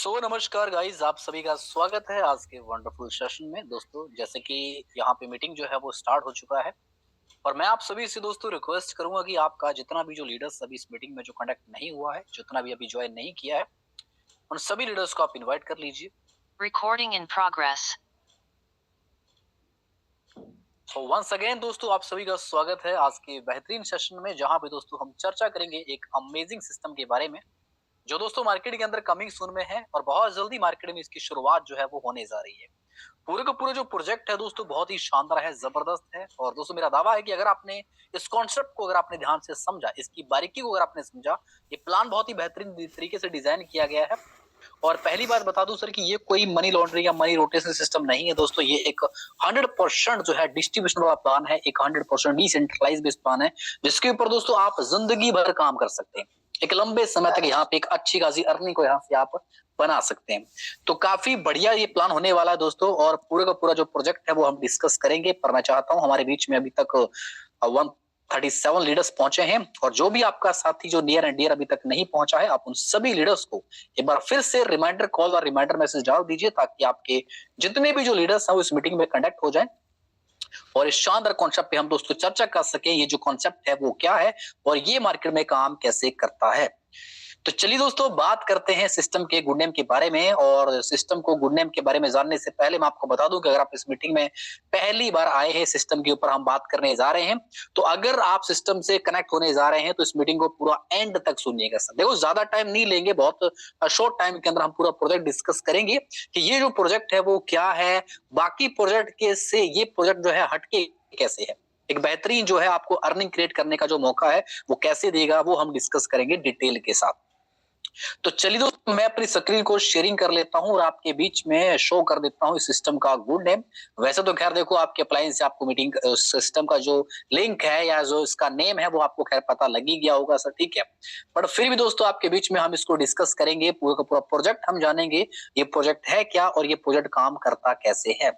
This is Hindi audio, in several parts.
नमस्कार गाइस, आप सभी का स्वागत है आज के वंडरफुल सेशन में। दोस्तों, जैसे कि यहाँ पे मीटिंग जो है वो स्टार्ट हो चुका है और मैं आप सभी से दोस्तों रिक्वेस्ट करूंगा कि आपका जितना भी जो लीडर्स अभी इस मीटिंग में जो कंडक्ट नहीं हुआ है, जितना भी अभी ज्वाइन नहीं किया है, उन सभी लीडर्स को आप इनवाइट कर लीजिए। Recording in progress. तो वंस अगेन दोस्तों, आप सभी का स्वागत है आज के बेहतरीन सेशन में, जहाँ पे दोस्तों हम चर्चा करेंगे एक अमेजिंग सिस्टम के बारे में, जो दोस्तों मार्केट के अंदर कमिंग सून में है और बहुत जल्दी मार्केट में इसकी शुरुआत जो है वो होने जा रही है। पूरे का पूरा जो प्रोजेक्ट है दोस्तों बहुत ही शानदार है, जबरदस्त है। और दोस्तों मेरा दावा है कि अगर आपने इस कॉन्सेप्ट को अगर आपने ध्यान से समझा, इसकी बारीकी को अगर आपने समझा, ये प्लान बहुत ही बेहतरीन तरीके से डिजाइन किया गया है। और पहली बात बता दूं सर कि ये कोई मनी लॉन्ड्रिंग या मनी रोटेशन सिस्टम नहीं है दोस्तों। ये एक 100% जो है डिस्ट्रीब्यूशन वाला प्लान है, एक 100% डिसेंट्रलाइज बेस्ड प्लान है, जिसके ऊपर दोस्तों आप जिंदगी भर काम कर सकते हैं। एक लंबे समय तक यहाँ पे एक अच्छी खासी अर्निंग को यहाँ से आप बना सकते हैं। तो काफी बढ़िया ये प्लान होने वाला है दोस्तों, और पूरे का पूरा जो प्रोजेक्ट है वो हम डिस्कस करेंगे। पर मैं चाहता हूँ, हमारे बीच में अभी तक 137 लीडर्स पहुंचे हैं, और जो भी आपका साथी जो नियर एंड डियर अभी तक नहीं पहुंचा है, आप उन सभी लीडर्स को एक बार फिर से रिमाइंडर कॉल और रिमाइंडर मैसेज डाल दीजिए, ताकि आपके जितने भी जो लीडर्स हैं वो इस मीटिंग में कंडक्ट हो जाएं और इस शानदार कॉन्सेप्ट पे हम दोस्तों चर्चा कर सके। ये जो कॉन्सेप्ट है वो क्या है और ये मार्केट में काम कैसे करता है। तो चलिए दोस्तों, बात करते हैं सिस्टम के गुड नेम के बारे में। और सिस्टम को गुड नेम के बारे में जानने से पहले मैं आपको बता दूं कि अगर आप इस मीटिंग में पहली बार आए हैं, सिस्टम के ऊपर हम बात करने जा रहे हैं, तो अगर आप सिस्टम से कनेक्ट होने जा रहे हैं तो इस मीटिंग को पूरा एंड तक सुनिएगा सर। देखो, ज्यादा टाइम नहीं लेंगे, बहुत शॉर्ट टाइम के अंदर हम पूरा प्रोजेक्ट डिस्कस करेंगे कि ये जो प्रोजेक्ट है वो क्या है, बाकी प्रोजेक्ट के से ये प्रोजेक्ट जो है हटके कैसे है, एक बेहतरीन जो है आपको अर्निंग क्रिएट करने का जो मौका है वो कैसे देगा, वो हम डिस्कस करेंगे डिटेल के साथ। तो चलिए दोस्तों, मैं अपनी स्क्रीन को शेयरिंग कर लेता हूं और आपके बीच में शो कर देता हूं इस सिस्टम का गुड नेम। वैसे तो खैर देखो, आपके अप्लायंस से आपको मीटिंग सिस्टम का जो लिंक है या जो इसका नेम है वो आपको खैर पता लग ही गया होगा सर, ठीक है। पर फिर भी दोस्तों आपके बीच में हम इसको डिस्कस करेंगे, पूरा का पूरा प्रोजेक्ट हम जानेंगे, ये प्रोजेक्ट है क्या और ये प्रोजेक्ट काम करता कैसे है।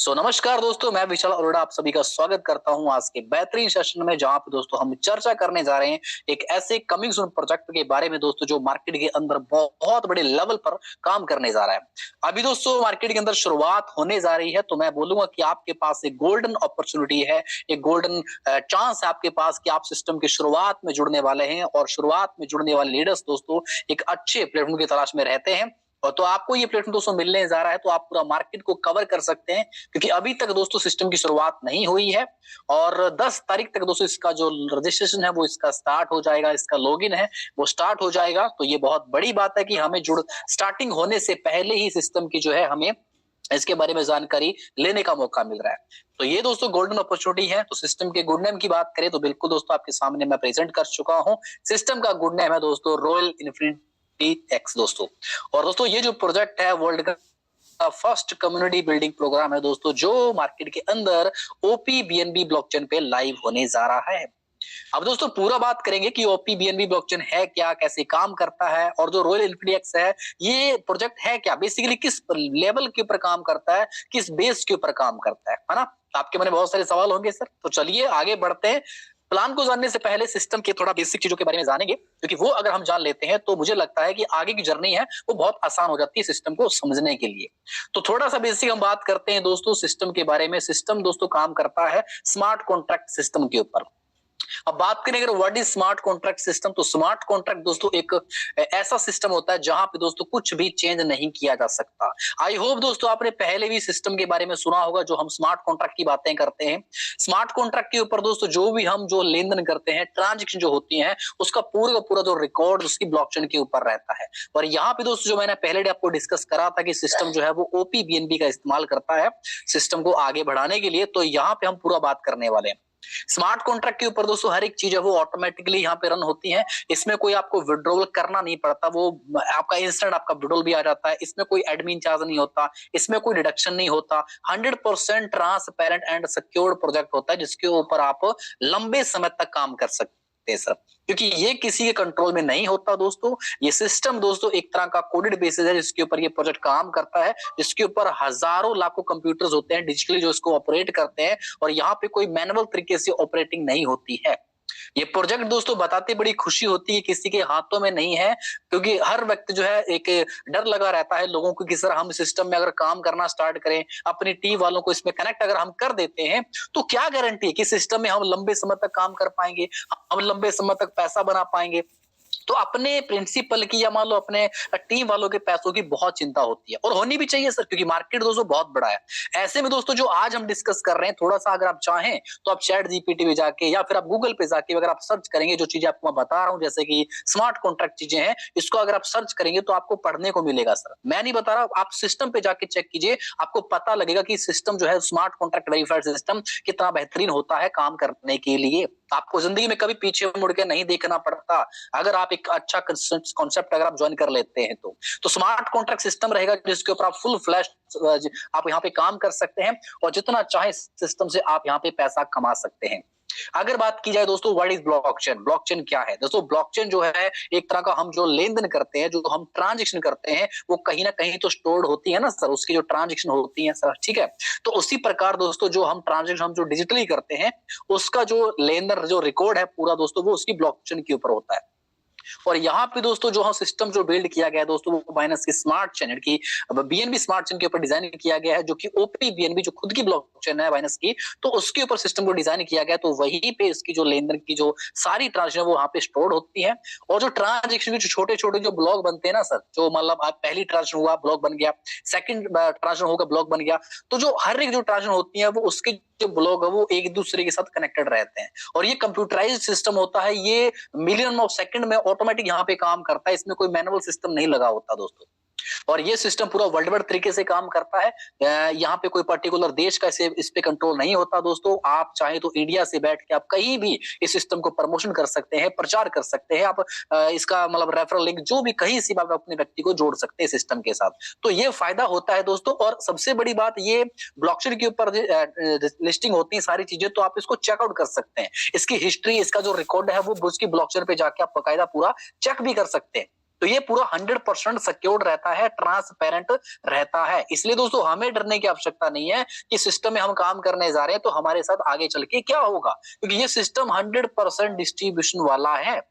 नमस्कार दोस्तों, मैं विशाल अरोड़ा आप सभी का स्वागत करता हूं आज के बेहतरीन सेशन में, जहां पे दोस्तों हम चर्चा करने जा रहे हैं एक ऐसे कमिंग सून प्रोजेक्ट के बारे में दोस्तों, जो मार्केट के अंदर बहुत बड़े लेवल पर काम करने जा रहा है। अभी दोस्तों मार्केट के अंदर शुरुआत होने जा रही है, तो मैं बोलूंगा कि आपके पास एक गोल्डन अपॉर्चुनिटी है, एक गोल्डन चांस है आपके पास कि आप सिस्टम की शुरुआत में जुड़ने वाले हैं। और शुरुआत में जुड़ने वाले लीडर्स दोस्तों एक अच्छे प्लेटफॉर्म की तलाश में रहते हैं, और तो आपको ये प्लेटफॉर्म दोस्तों मिलने जा रहा है, तो आप पूरा मार्केट को कवर कर सकते हैं, क्योंकि अभी तक दोस्तों सिस्टम की शुरुआत नहीं हुई है। और 10 तारीख तक दोस्तों इसका जो रजिस्ट्रेशन है वो इसका स्टार्ट हो जाएगा, इसका लॉगिन है वो स्टार्ट हो जाएगा। तो ये बहुत बड़ी बात है कि हमें जुड़ स्टार्टिंग होने से पहले ही सिस्टम की जो है हमें इसके बारे में जानकारी लेने का मौका मिल रहा है। तो ये दोस्तों गोल्डन अपॉर्चुनिटी है। तो सिस्टम के गुड नेम की बात करें तो बिल्कुल दोस्तों आपके सामने मैं प्रेजेंट कर चुका हूं। सिस्टम का गुड नेम है दोस्तों रॉयल इन्फिनिटी एक्स दोस्तों। और दोस्तों ये जो प्रोजेक्ट है वर्ल्ड का फर्स्ट कम्युनिटी बिल्डिंग प्रोग्राम है दोस्तों, जो मार्केट के अंदर ओपी बीएनबी ब्लॉकचेन पे लाइव होने जा रहा है। अब दोस्तों पूरा बात करेंगे कि ओपी बीएनबी ब्लॉकचेन है क्या, कैसे काम करता है, और जो रॉयल इन्फिनिटी एक्स है ये प्रोजेक्ट है क्या, बेसिकली किस लेवल के ऊपर काम करता है, किस बेस के ऊपर काम करता है ना। आपके मन में बहुत सारे सवाल होंगे सर, तो चलिए आगे बढ़ते हैं। प्लान को जानने से पहले सिस्टम के थोड़ा बेसिक चीजों के बारे में जानेंगे, क्योंकि वो अगर हम जान लेते हैं तो मुझे लगता है कि आगे की जर्नी है वो बहुत आसान हो जाती है सिस्टम को समझने के लिए। तो थोड़ा सा बेसिक हम बात करते हैं दोस्तों सिस्टम के बारे में। सिस्टम दोस्तों काम करता है स्मार्ट कॉन्ट्रैक्ट सिस्टम के ऊपर। अब बात करें अगर what is smart contract system, तो स्मार्ट कॉन्ट्रैक्ट दोस्तों एक ऐसा सिस्टम होता है जहां पे दोस्तों कुछ भी चेंज नहीं किया जा सकता। आई होप दोस्तों आपने पहले भी सिस्टम के बारे में सुना होगा, जो हम स्मार्ट कॉन्ट्रैक्ट की बातें करते हैं। स्मार्ट कॉन्ट्रैक्ट के ऊपर दोस्तों जो भी हम जो लेन देन करते हैं, ट्रांजेक्शन जो होती है, उसका पूरा का पूरा जो रिकॉर्ड उसकी ब्लॉकचेन के ऊपर रहता है। और यहाँ पे दोस्तों जो मैंने पहले आपको डिस्कस करा था कि सिस्टम जो है वो ओपी बीएनबी का इस्तेमाल करता है सिस्टम को आगे बढ़ाने के लिए, तो यहाँ पे हम पूरा बात करने वाले हैं। स्मार्ट कॉन्ट्रैक्ट के ऊपर दोस्तों हर एक चीज है वो ऑटोमेटिकली यहाँ पे रन होती है। इसमें कोई आपको विड्रॉल करना नहीं पड़ता, वो आपका इंस्टेंट आपका विड्रॉल भी आ जाता है। इसमें कोई एडमिन चार्ज नहीं होता, इसमें कोई डिडक्शन नहीं होता। 100% ट्रांसपेरेंट एंड सिक्योर्ड प्रोजेक्ट होता है, जिसके ऊपर आप लंबे समय तक काम कर सकते हैं सर, क्योंकि ये किसी के कंट्रोल में नहीं होता दोस्तों। ये सिस्टम दोस्तों एक तरह का कोडेड बेसिस है जिसके ऊपर ये प्रोजेक्ट काम करता है, जिसके ऊपर हजारों लाखों कंप्यूटर्स होते हैं डिजिटली जो इसको ऑपरेट करते हैं, और यहाँ पे कोई मैनुअल तरीके से ऑपरेटिंग नहीं होती है। ये प्रोजेक्ट दोस्तों बताते बड़ी खुशी होती है, किसी के हाथों में नहीं है, क्योंकि हर व्यक्ति जो है एक डर लगा रहता है लोगों को कि सर हम सिस्टम में अगर काम करना स्टार्ट करें, अपनी टीम वालों को इसमें कनेक्ट अगर हम कर देते हैं, तो क्या गारंटी है कि सिस्टम में हम लंबे समय तक काम कर पाएंगे, हम लंबे समय तक पैसा बना पाएंगे। तो अपने प्रिंसिपल की या मान लो अपने टीम वालों के पैसों की बहुत चिंता होती है, और होनी भी चाहिए सर, क्योंकि मार्केट दोस्तों बहुत बड़ा है। ऐसे में दोस्तों जो आज हम डिस्कस कर रहे हैं, थोड़ा सा अगर आप चाहें तो आप चैट जीपीटी में जाके या फिर आप गूगल पे जाके अगर आप सर्च करेंगे, जो चीजें आपको मैं बता रहा हूं जैसे कि स्मार्ट कॉन्ट्रैक्ट चीजें हैं, इसको अगर आप सर्च करेंगे तो आपको पढ़ने को मिलेगा सर। मैं नहीं बता रहा, आप सिस्टम पे जाके चेक कीजिए, आपको पता लगेगा कि सिस्टम जो है स्मार्ट कॉन्ट्रैक्ट वेरीफाइड सिस्टम कितना बेहतरीन होता है काम करने के लिए। आपको जिंदगी में कभी पीछे मुड़ के नहीं देखना पड़ता अगर आप एक अच्छा कॉन्सेप्ट अगर आप ज्वाइन कर लेते हैं तो स्मार्ट कॉन्ट्रैक्ट सिस्टम रहेगा जिसके ऊपर आप फुल फ्लैश आप यहाँ पे काम कर सकते हैं, और जितना चाहे सिस्टम से आप यहाँ पे पैसा कमा सकते हैं। अगर बात की जाए दोस्तों व्हाट इज ब्लॉकचेन, ब्लॉकचेन क्या है दोस्तों? ब्लॉकचेन जो है एक तरह का हम जो लेन देन करते हैं, जो हम ट्रांजेक्शन करते हैं, वो कहीं ना कहीं तो स्टोर्ड होती है ना सर, उसकी जो ट्रांजेक्शन होती है सर, ठीक है। तो उसी प्रकार दोस्तों जो हम ट्रांजेक्शन हम जो डिजिटली करते हैं, उसका जो लेन देन जो रिकॉर्ड है पूरा दोस्तों, वो उसकी ब्लॉकचेन के ऊपर होता है। और यहाँ पे दोस्तों जो सिस्टम जो बिल्ड किया गया है दोस्तों, वो बाइनेंस की स्मार्ट चेन की बीएनबी स्मार्ट चेन के ऊपर डिजाइन किया गया है, जो कि ओपी बीएनबी जो खुद की ब्लॉकचेन है बाइनेंस की, तो उसके ऊपर सिस्टम को डिजाइन किया गया। तो वहीं पे इसकी जो लेन देन की जो सारी ट्रांजेक्शन वो वहां पे स्टोर होती है, और जो ट्रांजेक्शन के जो छोटे छोटे जो ब्लॉक बनते हैं ना सर, जो मतलब आप पहली ट्रांजेक्शन हुआ ब्लॉक बन गया, सेकंड ट्रांजेक्शन होगा ब्लॉक बन गया, तो जो हर एक जो ट्रांजेक्शन होती है वो उसके जो ब्लॉक है वो एक दूसरे के साथ कनेक्टेड रहते हैं, और ये कंप्यूटराइज्ड सिस्टम होता है, ये मिलियन ऑफ सेकंड में ऑटोमेटिक यहाँ पे काम करता है, इसमें कोई मैनुअल सिस्टम नहीं लगा होता दोस्तों। और ये सिस्टम पूरा वर्ल्ड वाइड तरीके से काम करता है। यहाँ पे कोई पर्टिकुलर देश का इस पे कंट्रोल नहीं होता दोस्तों। आप चाहे तो इंडिया से बैठ के आप कहीं भी इस सिस्टम को प्रमोशन कर सकते हैं, प्रचार कर सकते हैं, आप इसका मतलब रेफरल लिंक जो भी कहीं से आप अपने व्यक्ति को जोड़ सकते हैं सिस्टम के साथ। तो ये फायदा होता है दोस्तों। और सबसे बड़ी बात, ये ब्लॉकचेन के ऊपर लिस्टिंग होती है सारी चीजें, तो आप इसको चेकआउट कर सकते हैं, इसकी हिस्ट्री, इसका जो रिकॉर्ड है वो उसकी ब्लॉकचेन पे जाके आप बकायदा पूरा चेक भी कर सकते हैं। तो ये पूरा 100% सिक्योर्ड रहता है, ट्रांसपेरेंट रहता है। इसलिए दोस्तों हमें डरने की आवश्यकता नहीं है कि सिस्टम में हम काम करने जा रहे हैं तो हमारे साथ आगे चल के क्या होगा, क्योंकि ये सिस्टम 100% डिस्ट्रीब्यूशन वाला है।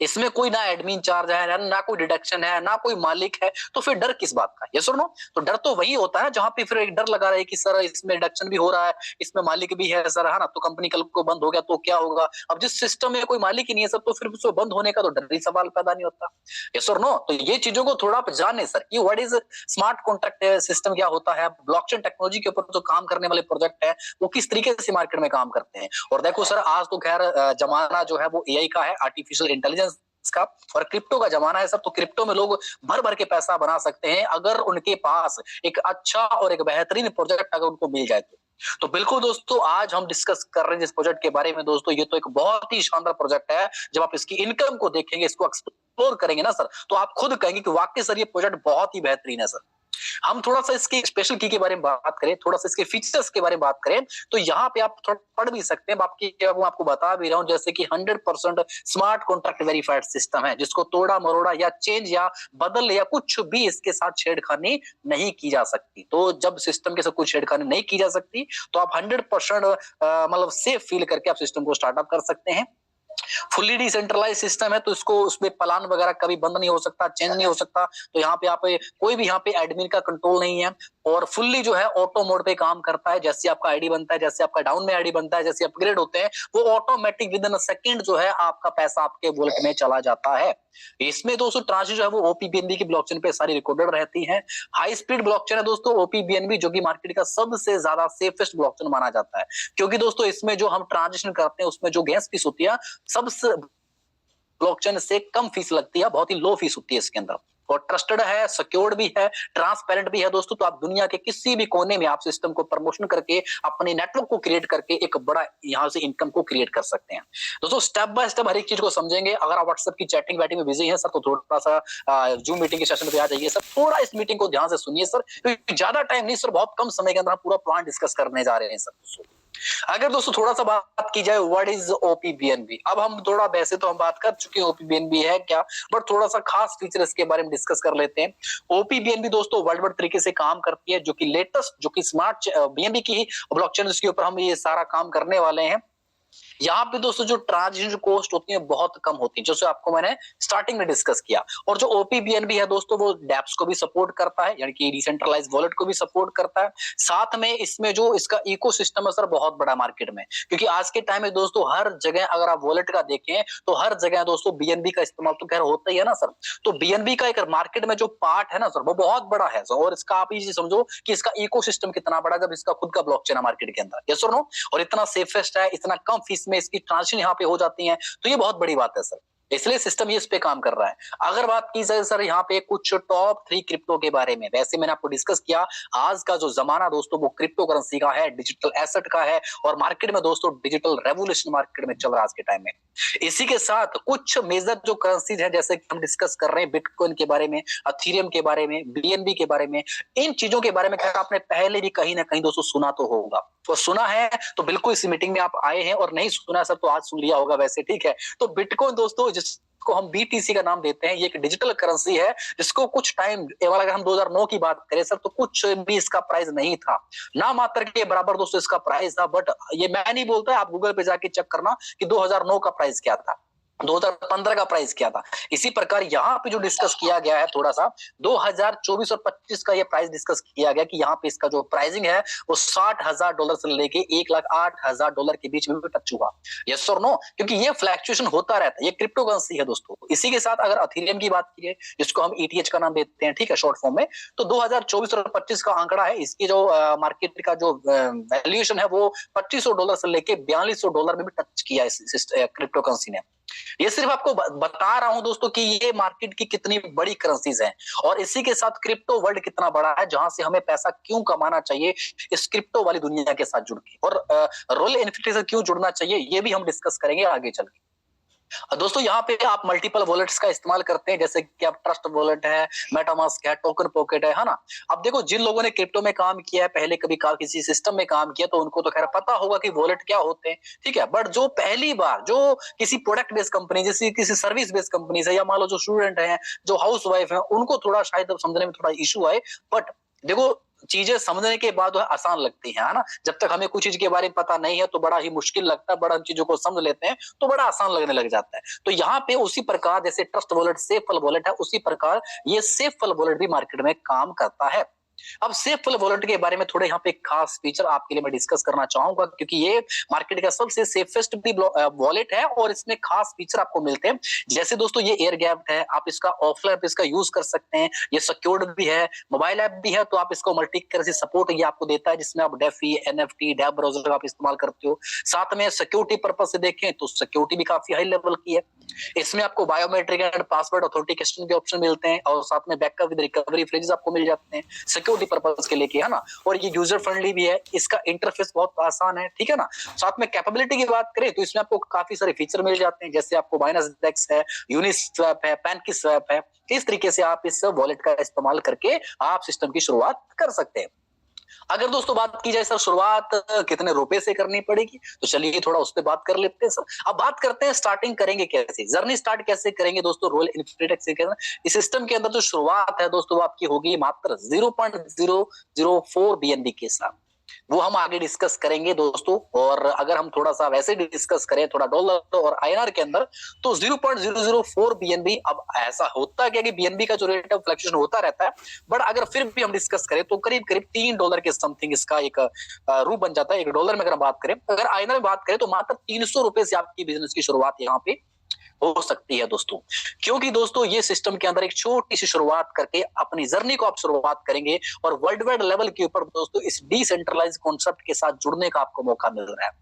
इसमें कोई ना एडमिन चार्ज है, ना कोई डिडक्शन है, ना कोई मालिक है, तो फिर डर किस बात का? यस और नो? तो डर तो वही होता है जहां पे फिर एक डर लगा रहे कि सर इसमें डिडक्शन भी हो रहा है, इसमें मालिक भी है सर, है ना, तो कंपनी कल को बंद हो गया तो क्या होगा? अब जिस सिस्टम में कोई मालिक ही नहीं है सर, तो फिर उसको बंद होने का तो डर ही सवाल पैदा नहीं होता। यस और नो? तो ये चीजों को थोड़ा आप जाने सर कि what is smart contract system, क्या होता है, ब्लॉकचेन टेक्नोलॉजी के ऊपर जो काम करने वाले प्रोजेक्ट है वो किस तरीके से मार्केट में काम करते हैं। और देखो सर, आज तो खैर जमाना जो है वो एआई का है, आर्टिफिशियल इंटेलिजेंस का, और क्रिप्टो का जमाना है सब। तो क्रिप्टो में लोग भर भर के पैसा बना सकते हैं अगर उनके पास एक अच्छा और एक बेहतरीन प्रोजेक्ट अगर उनको मिल जाए तो बिल्कुल दोस्तों आज हम डिस्कस कर रहे हैं इस प्रोजेक्ट के बारे में दोस्तों। ये तो एक बहुत ही शानदार प्रोजेक्ट है। जब आप इसकी इनकम को देखेंगे, इसको एक्सप्लोर करेंगे ना सर, तो आप खुद कहेंगे कि वाकई सर ये प्रोजेक्ट बहुत ही बेहतरीन है सर। हम थोड़ा सा इसके स्पेशल की के बारे में बात करें, थोड़ा सा इसके फीचर्स के बारे में बात करें, तो यहाँ पे आप थोड़ा पढ़ भी सकते हैं। मैं आपको बता भी रहा हूँ, जैसे कि 100% स्मार्ट कॉन्ट्रैक्ट वेरीफाइड सिस्टम है, जिसको तोड़ा मरोड़ा या चेंज या बदल या कुछ भी इसके साथ छेड़खानी नहीं की जा सकती। तो जब सिस्टम के साथ कुछ छेड़खानी नहीं की जा सकती, तो आप 100% मतलब सेफ फील करके आप सिस्टम को स्टार्टअप कर सकते हैं। फुल्ली डिसेंट्रलाइज सिस्टम है, तो इसको उसमें प्लान वगैरह कभी बंद नहीं हो सकता, चेंज नहीं हो सकता। तो यहाँ पे आप कोई भी यहाँ पे एडमिन का कंट्रोल नहीं है, और फुल्ली जो है ऑटो मोड पे काम करता है। जैसे आपका आईडी बनता है, जैसे आपका डाउन में आईडी बनता है, जैसे अपग्रेड होते हैं, वो automatic with in a second जो है आपका पैसा आपके वॉलेट में चला जाता है। इसमें दोस्तों ट्रांजेक्शन जो है वो ओपीबीएनबी की ब्लॉकचेन पे सारी रिकॉर्डेड रहती है। हाई स्पीड ब्लॉकचेन है दोस्तों ओपीबीएनबी, जो कि मार्केट का सबसे ज्यादा सेफेस्ट ब्लॉकचेन माना जाता है, क्योंकि दोस्तों इसमें जो हम ट्रांजेक्शन करते हैं उसमें जो गैस फीस होती है सबसे ब्लॉकचेन से कम फीस लगती है, बहुत ही लो फीस होती है इसके अंदर, और ट्रस्टेड है, सिक्योर्ड भी है, ट्रांसपेरेंट भी है दोस्तों। तो आप दुनिया के किसी भी कोने में आप सिस्टम को प्रमोशन करके अपने नेटवर्क को क्रिएट करके एक बड़ा यहां से इनकम को क्रिएट कर सकते हैं दोस्तों। स्टेप बाय स्टेप हर एक चीज को समझेंगे। अगर आप व्हाट्सएप की चैटिंग वैटिंग में बिजी हैं सर, तो थोड़ा सा जूम मीटिंग के सेशन पे आ जाइए सर, थोड़ा इस मीटिंग को ध्यान से सुनिए सर, क्योंकि ज्यादा टाइम नहीं सर, बहुत कम समय के अंदर हम पूरा प्लान डिस्कस करने जा रहे हैं सर। अगर दोस्तों थोड़ा सा बात की जाए व्हाट इज ओपीबीएनबी, अब हम थोड़ा, वैसे तो हम बात कर चुके हैं ओपीबीएनबी है क्या, बट थोड़ा सा खास फीचर इसके बारे में डिस्कस कर लेते हैं। ओपीबीएनबी दोस्तों वर्ल्ड वाइड तरीके से काम करती है, जो कि लेटेस्ट, जो कि स्मार्ट बीएनबी की ब्लॉकचेन, जिसके ऊपर हम ये सारा काम करने वाले हैं। यहाँ पे दोस्तों जो ट्रांजिशन कॉस्ट होती है बहुत कम होती है, जैसे आपको मैंने स्टार्टिंग में डिस्कस किया। और जो ओपीबीएनबी है दोस्तों वो डैप्स को भी सपोर्ट करता है, यानी कि डिसेंट्रलाइज वॉलेट को भी सपोर्ट करता है। साथ में इसमें जो इसका इकोसिस्टम है सर बहुत बड़ा मार्केट में, क्योंकि आज के टाइम में दोस्तों हर जगह अगर आप वॉलेट का देखें तो हर जगह दोस्तों बीएनबी का इस्तेमाल तो खैर होता ही है ना सर। तो बीएनबी का एक मार्केट में जो पार्ट है ना सर वो बहुत बड़ा है सर, और इसका आप ये समझो कि इसका इकोसिस्टम कितना बड़ा जब इसका खुद का ब्लॉकचेन है मार्केट के अंदर, यस और नो। और इतना सेफेस्ट है, इतना कम फीस में इसकी ट्रांजेक्शन यहाँ पे हो जाती है, तो ये बहुत बड़ी बात है सर। इसलिए सिस्टम ये इस पे काम कर रहा है। अगर बात की जाए सर यहाँ पे कुछ टॉप 3 क्रिप्टो के बारे में, वैसे मैंने आपको डिस्कस किया आज का जो जमाना दोस्तों वो क्रिप्टो करेंसी का है, डिजिटल एसेट का है, और मार्केट में दोस्तों डिजिटल रेवोल्यूशन मार्केट में चल रहा है आज के टाइम में। इसी के साथ कुछ मेजर जो करेंसीज हैं जैसे हम डिस्कस कर रहे हैं बिटकॉइन के बारे में, अथीरियम के बारे में, बीएनबी के बारे में, इन चीजों के बारे में खैर आपने पहले भी कहीं ना कहीं दोस्तों सुना तो होगा। तो सुना है तो बिल्कुल इस मीटिंग में आप आए हैं, और नहीं सुना सर तो आज सुन लिया होगा वैसे, ठीक है। तो बिटकॉइन दोस्तों जिसको हम बीटीसी का नाम देते हैं, ये एक डिजिटल करेंसी है जिसको कुछ टाइम अगर हम 2009 की बात करें सर तो कुछ भी इसका प्राइस नहीं था, ना मात्र के बराबर दोस्तों इसका प्राइस था। बट ये मैं नहीं बोलता, आप गूगल पे जाके चेक करना कि 2009 का प्राइस क्या था, 2015 का प्राइस क्या था। इसी प्रकार यहाँ पे जो डिस्कस किया गया है थोड़ा सा 2024 और 25 का ये प्राइस डिस्कस किया गया कि यहाँ पे इसका जो प्राइसिंग है वो $60,000 से लेके $1,08,000 के बीच में भी टच हुआ, यस और नो। क्योंकि ये फ्लैक्चुएशन होता रहता है, ये क्रिप्टो करेंसी है दोस्तों। इसी के साथ अगर अथीरियम की बात की जिसको हम ईटीएच का नाम देते हैं, ठीक है, शॉर्ट फॉर्म में, तो 2024 और 25 का आंकड़ा है, इसकी जो मार्केट का जो वैल्यूएशन है वो $2,500 से लेके $4,200 में भी टच किया इस क्रिप्टो करेंसी ने। ये सिर्फ आपको बता रहा हूं दोस्तों कि ये मार्केट की कितनी बड़ी करेंसीज हैं, और इसी के साथ क्रिप्टो वर्ल्ड कितना बड़ा है, जहां से हमें पैसा क्यों कमाना चाहिए इस क्रिप्टो वाली दुनिया के साथ जुड़ के, और रॉयल इन्फिनिटी से क्यों जुड़ना चाहिए ये भी हम डिस्कस करेंगे आगे चल के। दोस्तों यहाँ पे आप मल्टीपल वॉलेट्स का इस्तेमाल करते हैं, जैसे कि आप ट्रस्ट वॉलेट है, मेटामास्क है, टोकन पॉकेट है ना। अब देखो जिन लोगों ने क्रिप्टो में काम किया है पहले, कभी किसी सिस्टम में काम किया, तो उनको तो खैर पता होगा कि वॉलेट क्या होते हैं, ठीक है। बट जो पहली बार जो किसी प्रोडक्ट बेस्ड कंपनी, जैसे किसी सर्विस बेस्ड कंपनी से, या मान लो जो स्टूडेंट है, जो हाउस वाइफ है, उनको थोड़ा शायद समझने में थोड़ा इशू आए। बट देखो चीजें समझने के बाद आसान लगती है ना। जब तक हमें कुछ चीज के बारे में पता नहीं है तो बड़ा ही मुश्किल लगता है, बड़ा चीजों को समझ लेते हैं तो बड़ा आसान लगने लग जाता है। तो यहाँ पे उसी प्रकार जैसे ट्रस्ट वॉलेट सेफल वॉलेट है, उसी प्रकार ये सेफल वॉलेट भी मार्केट में काम करता है। अब सेफल वॉलेट के बारे में थोड़े यहाँ पे खास फीचर आपके लिए मैं डिस्कस करना चाहूंगा, क्योंकि ये मार्केट का सबसे सेफेस्ट भी वॉलेट है, और इसमें खास फीचर आपको मिलते हैं। जैसे दोस्तों ये एयर गैप है, आप इसका ऑफलाइन इसका यूज कर सकते हैं, ये सिक्योर्ड भी है, मोबाइल ऐप भी है, तो आप इसको मल्टी करेंसी सपोर्ट ये आपको देता है, जिसमें आप डेफी, एनएफटी, डैप ब्राउजर का आप इस्तेमाल करते हो। साथ में सिक्योरिटी पर्पज से देखें तो सिक्योरिटी भी काफी हाई लेवल की है। इसमें आपको बायोमेट्रिक एंड पासवर्ड ऑथेंटिकेशन के ऑप्शन मिलते हैं, और साथ में बैकअप विद रिकवरी फ्रेजेस आपको मिल जाते हैं सिक्योरिटी पर्पस के लेके, है ना। और ये यूजर फ्रेंडली भी है, इसका इंटरफेस बहुत आसान है, ठीक है ना। साथ में कैपेबिलिटी की बात करें तो इसमें आपको काफी सारे फीचर मिल जाते हैं, जैसे आपको बाइनेंस डेक्स है, यूनिस्वैप है, पैनकेकस्वैप है। इस तरीके से आप इस वॉलेट का इस्तेमाल करके आप सिस्टम की शुरुआत कर सकते हैं। अगर दोस्तों बात की जाए सर शुरुआत कितने रुपए से करनी पड़ेगी, तो चलिए थोड़ा उस पर बात कर लेते हैं सर। अब बात करते हैं स्टार्टिंग करेंगे कैसे, जर्नी स्टार्ट कैसे करेंगे दोस्तों रॉयल इन्फिनिटी से। इस सिस्टम के अंदर जो शुरुआत है दोस्तों वो आपकी होगी मात्र 0.004 बीएनबी के साथ, वो हम आगे डिस्कस करेंगे दोस्तों। और अगर हम थोड़ा सा वैसे डिस्कस करें थोड़ा डॉलर और आईएनआर के अंदर, तो 0.004 बीएनबी। अब ऐसा होता क्या कि बीएनबी का जो रेट ऑफ फ्लक्चुएशन होता रहता है, बट अगर फिर भी हम डिस्कस करें तो करीब करीब $3 के समथिंग इसका एक रूप बन जाता है। $1 में अगर बात करें, अगर आईएनआर में बात करें तो मात्र ₹300 से आपकी बिजनेस की शुरुआत यहाँ पे हो सकती है दोस्तों। क्योंकि दोस्तों ये सिस्टम के अंदर एक छोटी सी शुरुआत करके अपनी जर्नी को आप शुरुआत करेंगे, और वर्ल्ड वाइड लेवल के ऊपर दोस्तों इस डिसेंट्रलाइज कॉन्सेप्ट के साथ जुड़ने का आपको मौका मिल रहा है।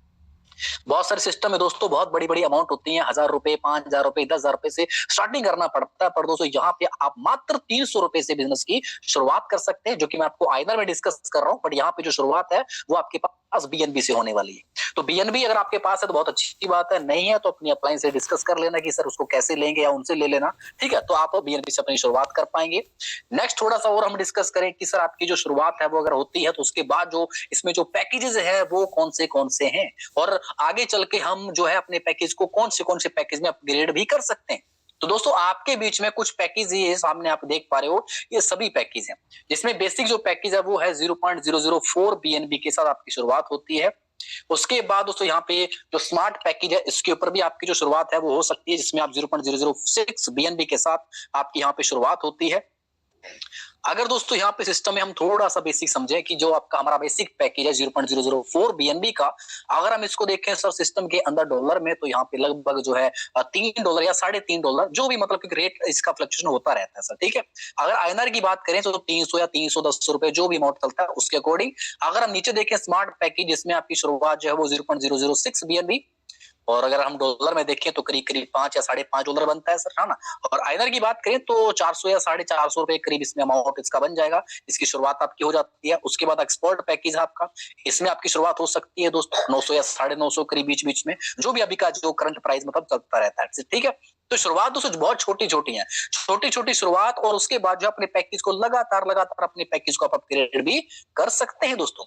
बहुत सारे सिस्टम है दोस्तों, बहुत बड़ी बड़ी अमाउंट होती है, ₹1,000, ₹5,000, ₹10,000 से स्टार्टिंग करना पड़ता है। पर दोस्तों यहाँ पे आप मात्र ₹300 से बिजनेस की शुरुआत कर सकते हैं, जो कि मैं आपको आईनर में डिस्कस कर रहा हूँ। बट यहाँ पे जो शुरुआत है वो आपके पास बीएनबी से होने वाली है। तो बीएनबी अगर आपके पास है तो बहुत अच्छी बात है, नहीं है तो अपनी अपलाइन से डिस्कस कर लेना कि सर उसको कैसे लेंगे, या उनसे ले लेना, ठीक है। तो आप बीएनबी से अपनी शुरुआत कर पाएंगे। नेक्स्ट थोड़ा सा और हम डिस्कस करें कि सर आपकी जो शुरुआत है वो अगर होती है तो उसके बाद जो इसमें जो पैकेजेस है वो कौन से हैं, और आगे चल के हम जो है अपने पैकेज को कौन से पैकेज में अपग्रेड भी कर सकते हैं। तो दोस्तों आपके बीच में कुछ पैकेज ये सामने आप देख पा रहे हो, ये सभी पैकेज हैं, जिसमें बेसिक जो पैकेज है वो है 0.004 बीएनबी के साथ आपकी शुरुआत होती है। उसके बाद दोस्तों यहाँ पे जो स्मार्ट पैकेज है इसके ऊपर भी आपकी जो शुरुआत है वो हो सकती है, जिसमें आप 0.006 बीएनबी के साथ आपकी यहाँ पे शुरुआत होती है। अगर दोस्तों यहाँ पे सिस्टम में हम थोड़ा सा बेसिक समझें कि जो आपका हमारा बेसिक पैकेज है 0.004 बीएनबी का, अगर हम इसको देखें सर सिस्टम के अंदर डॉलर में, तो यहाँ पे लगभग जो है $3 या $3.5, जो भी मतलब कि रेट इसका फ्लक्चुएशन होता रहता है सर, ठीक है। अगर आईएनआर की बात करें तो 300 या 310 रुपए जो भी अमाउंट चलता है उसके अकॉर्डिंग। अगर हम नीचे देखें स्मार्ट पैकेज, जिसमें आपकी शुरुआत जो है वो 0.006 बीएनबी, और अगर हम डॉलर में देखें तो करीब करीब $5 या $5.5 बनता है सर, है ना। और आईएनआर की बात करें तो 400 या $450 रुपए करीब इसमें अमाउंट इसका बन जाएगा। इसकी शुरुआत आपकी हो जाती है। उसके बाद एक्सपोर्ट पैकेज है आपका, इसमें आपकी शुरुआत हो सकती है दोस्तों 900 या 950 करीब बीच बीच में, जो भी अभी का जो करंट प्राइस मतलब चलता रहता है, ठीक है। तो शुरुआत दोस्तों बहुत छोटी छोटी है, छोटी छोटी शुरुआत, और उसके बाद जो अपने पैकेज को लगातार लगातार अपने पैकेज को आप अपग्रेड भी कर सकते हैं दोस्तों।